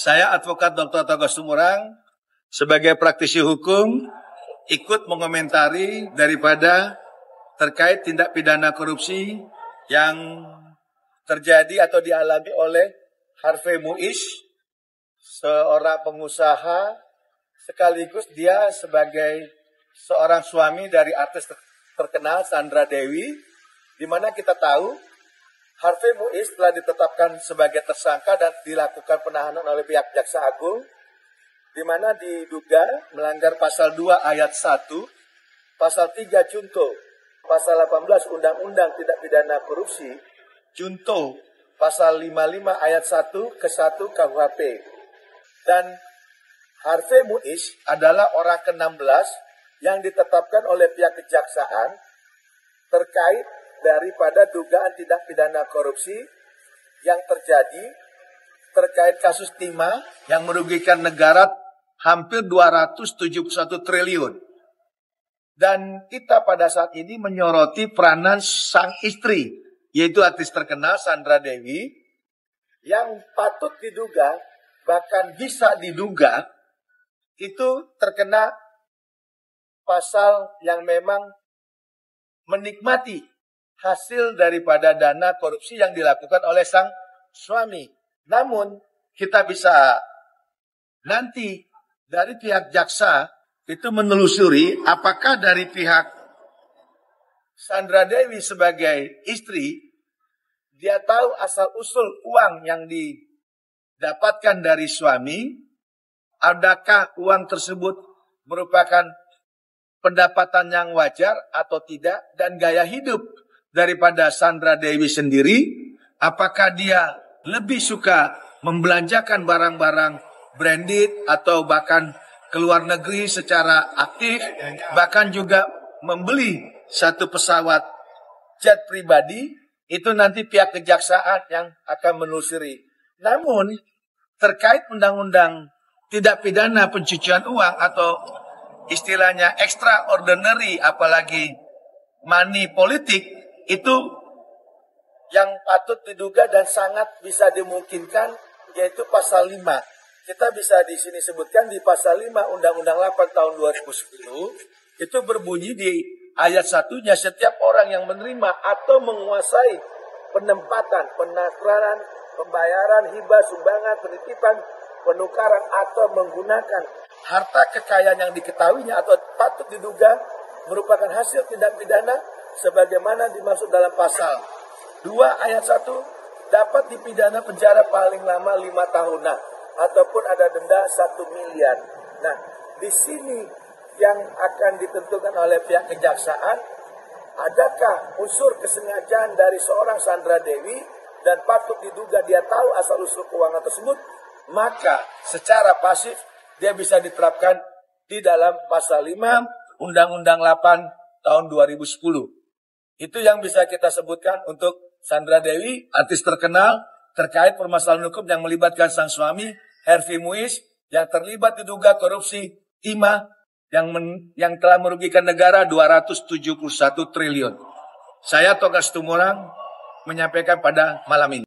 Saya advokat Dr. Togas Tumorang sebagai praktisi hukum ikut mengomentari daripada terkait tindak pidana korupsi yang terjadi atau dialami oleh Harvey Muiz, seorang pengusaha sekaligus dia sebagai seorang suami dari artis terkenal Sandra Dewi, di mana kita tahu Harvey Muiz telah ditetapkan sebagai tersangka dan dilakukan penahanan oleh pihak Jaksa Agung, di mana diduga melanggar pasal 2 ayat 1, pasal 3 junto, pasal 18 Undang-Undang Tindak Pidana Korupsi, junto pasal 55 ayat 1 ke 1 KUHP. Dan Harvey Muiz adalah orang ke-16 yang ditetapkan oleh pihak kejaksaan terkait daripada dugaan tindak pidana korupsi yang terjadi terkait kasus timah yang merugikan negara hampir 271 triliun. Dan kita pada saat ini menyoroti peranan sang istri, yaitu artis terkenal Sandra Dewi, yang patut diduga, bahkan bisa diduga, itu terkena pasal yang memang menikmati hasil daripada dana korupsi yang dilakukan oleh sang suami. Namun kita bisa nanti dari pihak jaksa itu menelusuri apakah dari pihak Sandra Dewi sebagai istri, dia tahu asal-usul uang yang didapatkan dari suami, adakah uang tersebut merupakan pendapatan yang wajar atau tidak, dan gaya hidup daripada Sandra Dewi sendiri, apakah dia lebih suka membelanjakan barang-barang branded atau bahkan ke luar negeri secara aktif, bahkan juga membeli satu pesawat jet pribadi, itu nanti pihak kejaksaan yang akan menelusuri. Namun terkait undang-undang tindak pidana pencucian uang atau istilahnya extraordinary, apalagi money politik, itu yang patut diduga dan sangat bisa dimungkinkan, yaitu pasal 5. Kita bisa di sini sebutkan di pasal 5 Undang-Undang 8 tahun 2010, itu berbunyi di ayat 1-nya, setiap orang yang menerima atau menguasai penempatan, penakaran, pembayaran, hibah, sumbangan, penitipan, penukaran atau menggunakan harta kekayaan yang diketahuinya atau patut diduga merupakan hasil tindak pidana sebagaimana dimaksud dalam pasal 2 ayat 1 dapat dipidana penjara paling lama 5 tahunan ataupun ada denda 1 miliar. Nah, di sini yang akan ditentukan oleh pihak kejaksaan, adakah unsur kesengajaan dari seorang Sandra Dewi dan patut diduga dia tahu asal-usul keuangan tersebut, maka secara pasif dia bisa diterapkan di dalam pasal 5 Undang-Undang 8 tahun 2010. Itu yang bisa kita sebutkan untuk Sandra Dewi, artis terkenal, terkait permasalahan hukum yang melibatkan sang suami, Harvey Muiz, yang terlibat diduga korupsi timah yang telah merugikan negara 271 triliun. Saya Togas Tumorang menyampaikan pada malam ini.